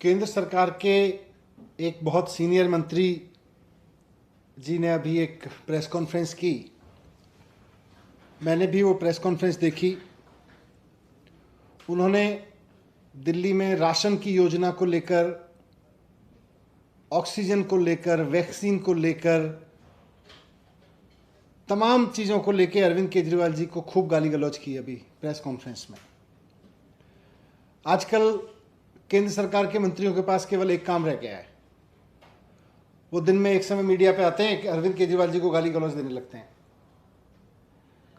केंद्र सरकार के एक बहुत सीनियर मंत्री जी ने अभी एक प्रेस कॉन्फ्रेंस की। मैंने भी वो प्रेस कॉन्फ्रेंस देखी। उन्होंने दिल्ली में राशन की योजना को लेकर, ऑक्सीजन को लेकर, वैक्सीन को लेकर, तमाम चीज़ों को लेकर अरविंद केजरीवाल जी को खूब गाली गलौज की अभी प्रेस कॉन्फ्रेंस में। आजकल केंद्र सरकार के मंत्रियों के पास केवल एक काम रह गया है। वो दिन में एक समय मीडिया पे आते हैं कि अरविंद केजरीवाल जी को गाली गलौज देने लगते हैं।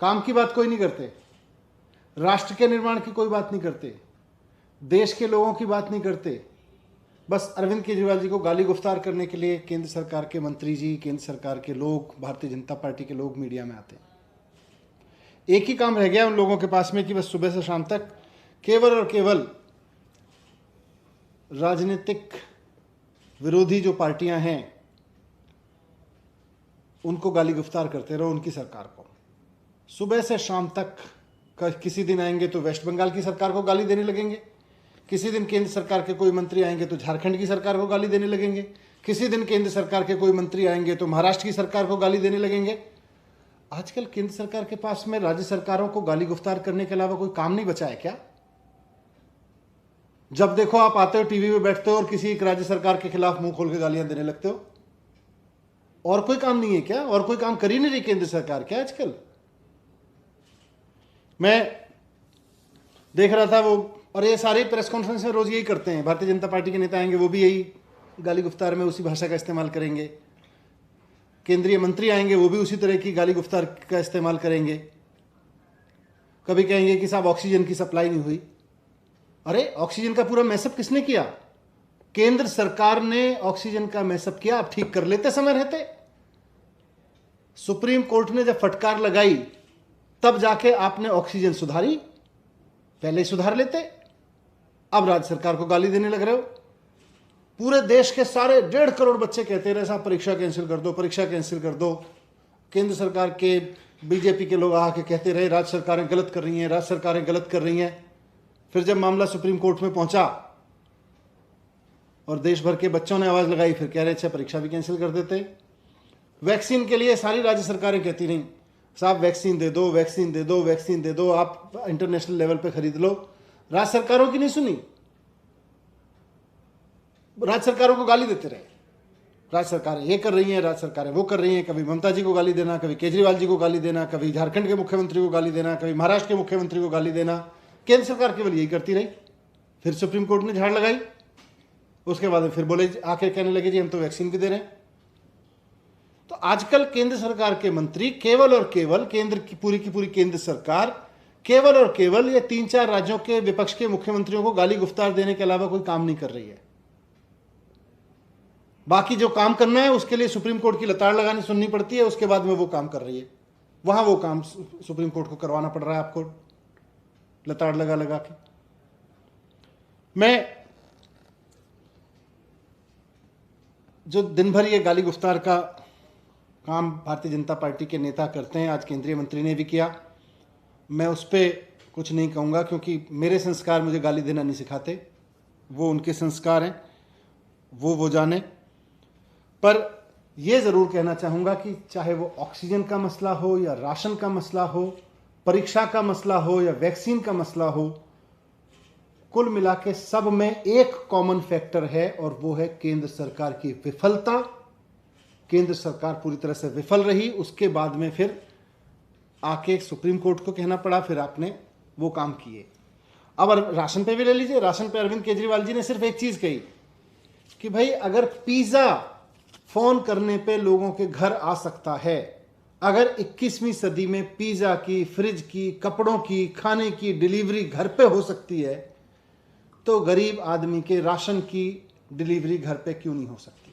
काम की बात कोई नहीं करते, राष्ट्र के निर्माण की कोई बात नहीं करते, देश के लोगों की बात नहीं करते। बस अरविंद केजरीवाल जी को गाली गुफ्तार करने के लिए केंद्र सरकार के मंत्री जी, केंद्र सरकार के लोग, भारतीय जनता पार्टी के लोग मीडिया में आते हैं। एक ही काम रह गया उन लोगों के पास में कि बस सुबह से शाम तक केवल और केवल राजनीतिक विरोधी जो पार्टियां हैं उनको गाली गुफ्तार करते रहो, उनकी सरकार को। सुबह से शाम तक किसी दिन आएंगे तो वेस्ट बंगाल की सरकार को गाली देने लगेंगे, किसी दिन केंद्र सरकार के कोई मंत्री आएंगे तो झारखंड की सरकार को गाली देने लगेंगे, किसी दिन केंद्र सरकार के कोई मंत्री आएंगे तो महाराष्ट्र की सरकार को गाली देने लगेंगे। आजकल केंद्र सरकार के पास में राज्य सरकारों को गाली गुफ्तार करने के अलावा कोई काम नहीं बचा है क्या? जब देखो आप आते हो टीवी में बैठते हो और किसी एक राज्य सरकार के खिलाफ मुंह खोल के गालियां देने लगते हो। और कोई काम नहीं है क्या? और कोई काम कर ही नहीं रही केंद्र सरकार क्या आजकल? मैं देख रहा था वो, और ये सारे प्रेस कॉन्फ्रेंस में रोज यही करते हैं। भारतीय जनता पार्टी के नेता आएंगे वो भी यही गाली गुफ्तार में उसी भाषा का इस्तेमाल करेंगे, केंद्रीय मंत्री आएंगे वो भी उसी तरह की गाली गुफ्तार का इस्तेमाल करेंगे। कभी कहेंगे कि साहब ऑक्सीजन की सप्लाई नहीं हुई। अरे ऑक्सीजन का पूरा मैसअप किसने किया? केंद्र सरकार ने ऑक्सीजन का मैसअप किया। आप ठीक कर लेते समय रहते। सुप्रीम कोर्ट ने जब फटकार लगाई तब जाके आपने ऑक्सीजन सुधारी, पहले ही सुधार लेते। अब राज्य सरकार को गाली देने लग रहे हो। पूरे देश के सारे 1.5 करोड़ बच्चे कहते रहे साहब परीक्षा कैंसिल कर दो, परीक्षा कैंसिल कर दो। केंद्र सरकार के बीजेपी के लोग आके कहते रहे राज्य सरकारें गलत कर रही हैं, राज्य सरकारें गलत कर रही हैं। फिर जब मामला सुप्रीम कोर्ट में पहुंचा और देश भर के बच्चों ने आवाज लगाई, फिर कह रहे अच्छा परीक्षा भी कैंसिल कर देते। वैक्सीन के लिए सारी राज्य सरकारें कहती रहीं साहब वैक्सीन दे दो, वैक्सीन दे दो, वैक्सीन दे दो, आप इंटरनेशनल लेवल पे खरीद लो। राज्य सरकारों की नहीं सुनी, राज्य सरकारों को गाली देते रहे। राज्य सरकारें ये कर रही हैं, राज्य सरकारें वो कर रही हैं। कभी ममता जी को गाली देना, कभी केजरीवाल जी को गाली देना, कभी झारखंड के मुख्यमंत्री को गाली देना, कभी महाराष्ट्र के मुख्यमंत्री को गाली देना। केंद्र सरकार केवल यही करती रही। फिर सुप्रीम कोर्ट ने झाड़ लगाई, उसके बाद फिर बोले आके कहने लगे जी हम तो वैक्सीन भी दे रहे हैं। तो आजकल केंद्र सरकार के मंत्री केवल और केवल, केंद्र की पूरी केंद्र सरकार केवल और केवल ये 3-4 राज्यों के विपक्ष के मुख्यमंत्रियों को गाली गुफ्तार देने के अलावा कोई काम नहीं कर रही है। बाकी जो काम करना है उसके लिए सुप्रीम कोर्ट की लताड़ लगानी सुननी पड़ती है, उसके बाद में वो काम कर रही है। वहां वो काम सुप्रीम कोर्ट को करवाना पड़ रहा है आपको लताड़ लगा लगा के। मैं जो दिन भर ये गाली गुफ्तार का काम भारतीय जनता पार्टी के नेता करते हैं, आज केंद्रीय मंत्री ने भी किया। मैं उस पर कुछ नहीं कहूँगा क्योंकि मेरे संस्कार मुझे गाली देना नहीं सिखाते, वो उनके संस्कार हैं, वो जाने। पर यह ज़रूर कहना चाहूँगा कि चाहे वो ऑक्सीजन का मसला हो या राशन का मसला हो, परीक्षा का मसला हो या वैक्सीन का मसला हो, कुल मिला के सब में एक कॉमन फैक्टर है और वो है केंद्र सरकार की विफलता। केंद्र सरकार पूरी तरह से विफल रही, उसके बाद में फिर आके सुप्रीम कोर्ट को कहना पड़ा, फिर आपने वो काम किए। अब राशन पे भी ले लीजिए। राशन पे अरविंद केजरीवाल जी ने सिर्फ एक चीज कही कि भाई अगर पिज्जा फोन करने पे लोगों के घर आ सकता है, अगर 21वीं सदी में पिज्जा की, फ्रिज की, कपड़ों की, खाने की डिलीवरी घर पे हो सकती है, तो गरीब आदमी के राशन की डिलीवरी घर पे क्यों नहीं हो सकती?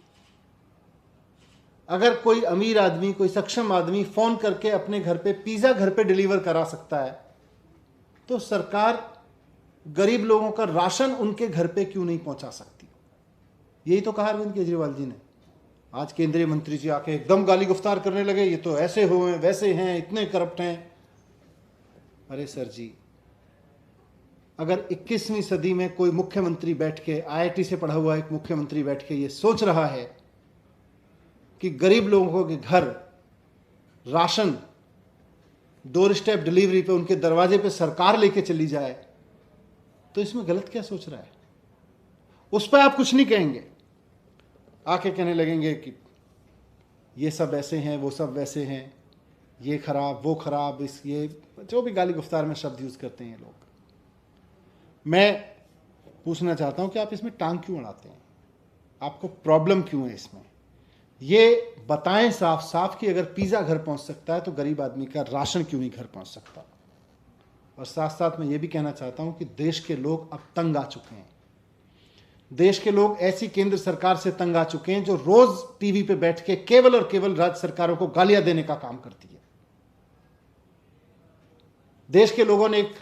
अगर कोई अमीर आदमी, कोई सक्षम आदमी फोन करके अपने घर पे पिज्जा घर पे डिलीवर करा सकता है, तो सरकार गरीब लोगों का राशन उनके घर पे क्यों नहीं पहुंचा सकती? यही तो कहा अरविंद केजरीवाल जी ने। आज केंद्रीय मंत्री जी आके एकदम गाली गुफ्तार करने लगे, ये तो ऐसे हुए, वैसे हैं, इतने करप्ट हैं। अरे सर जी, अगर 21वीं सदी में कोई मुख्यमंत्री बैठ के, आईआईटी से पढ़ा हुआ एक मुख्यमंत्री बैठ के ये सोच रहा है कि गरीब लोगों के घर राशन डोर स्टेप डिलीवरी पे, उनके दरवाजे पे सरकार लेके चली जाए, तो इसमें गलत क्या सोच रहा है? उस पर आप कुछ नहीं कहेंगे, आके कहने लगेंगे कि ये सब ऐसे हैं, वो सब वैसे हैं, ये खराब, वो खराब, इस ये जो भी गाली गुफ्तार में शब्द यूज करते हैं लोग। मैं पूछना चाहता हूं कि आप इसमें टांग क्यों अड़ाते हैं? आपको प्रॉब्लम क्यों है इसमें? ये बताएं साफ साफ कि अगर पिज्जा घर पहुंच सकता है तो गरीब आदमी का राशन क्यों नहीं घर पहुंच सकता? और साथ साथ मैं ये भी कहना चाहता हूं कि देश के लोग अब तंग आ चुके हैं। देश के लोग ऐसी केंद्र सरकार से तंग आ चुके हैं जो रोज टीवी पे बैठ के केवल और केवल राज्य सरकारों को गालियां देने का काम करती है। देश के लोगों ने एक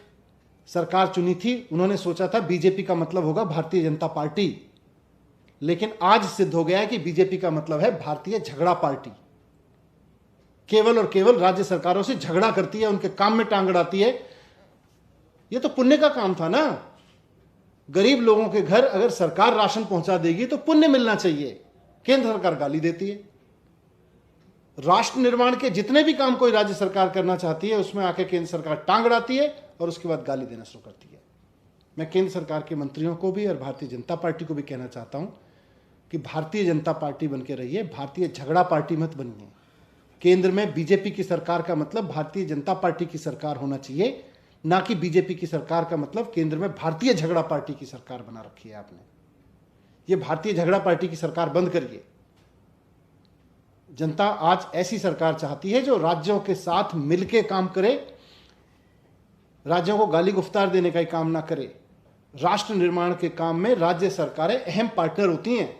सरकार चुनी थी, उन्होंने सोचा था बीजेपी का मतलब होगा भारतीय जनता पार्टी, लेकिन आज सिद्ध हो गया है कि बीजेपी का मतलब है भारतीय झगड़ा पार्टी। केवल और केवल राज्य सरकारों से झगड़ा करती है, उनके काम में टांग अड़ाती है। ये तो पुण्य का काम था ना। गरीब लोगों के घर अगर सरकार राशन पहुंचा देगी तो पुण्य मिलना चाहिए। केंद्र सरकार गाली देती है। राष्ट्र निर्माण के जितने भी काम कोई राज्य सरकार करना चाहती है उसमें आके केंद्र सरकार टांग अड़ाती है और उसके बाद गाली देना शुरू करती है। मैं केंद्र सरकार के मंत्रियों को भी और भारतीय जनता पार्टी को भी कहना चाहता हूं कि भारतीय जनता पार्टी बन के रहिए, भारतीय झगड़ा पार्टी मत बनिए। केंद्र में बीजेपी की सरकार का मतलब भारतीय जनता पार्टी की सरकार होना चाहिए, ना कि बीजेपी की सरकार का मतलब केंद्र में भारतीय झगड़ा पार्टी की सरकार बना रखी है आपने। ये भारतीय झगड़ा पार्टी की सरकार बंद करिए। जनता आज ऐसी सरकार चाहती है जो राज्यों के साथ मिलकर काम करे, राज्यों को गाली गुफ्तार देने का ही काम ना करे। राष्ट्र निर्माण के काम में राज्य सरकारें अहम पार्टनर होती हैं।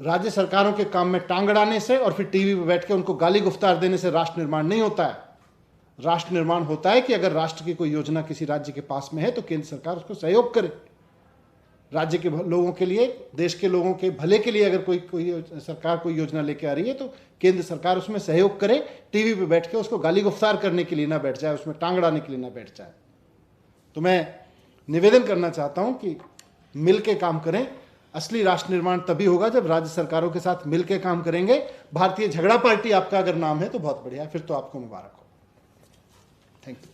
राज्य सरकारों के काम में टांग अड़ाने से और फिर टीवी पर बैठ के उनको गाली गुफ्तार देने से राष्ट्र निर्माण नहीं होता है। राष्ट्र निर्माण होता है कि अगर राष्ट्र की कोई योजना किसी राज्य के पास में है तो केंद्र सरकार उसको सहयोग करे। राज्य के लोगों के लिए, देश के लोगों के भले के लिए अगर कोई सरकार कोई योजना लेके आ रही है तो केंद्र सरकार उसमें सहयोग करे। टीवी पे बैठ के उसको गाली गुफ्तार करने के लिए ना बैठ जाए, उसमें टांग अड़ाने के लिए ना बैठ जाए। तो मैं निवेदन करना चाहता हूं कि मिल के काम करें। असली राष्ट्र निर्माण तभी होगा जब राज्य सरकारों के साथ मिल के काम करेंगे। भारतीय झगड़ा पार्टी आपका अगर नाम है तो बहुत बढ़िया, फिर तो आपको मुबारक हो। Thank you.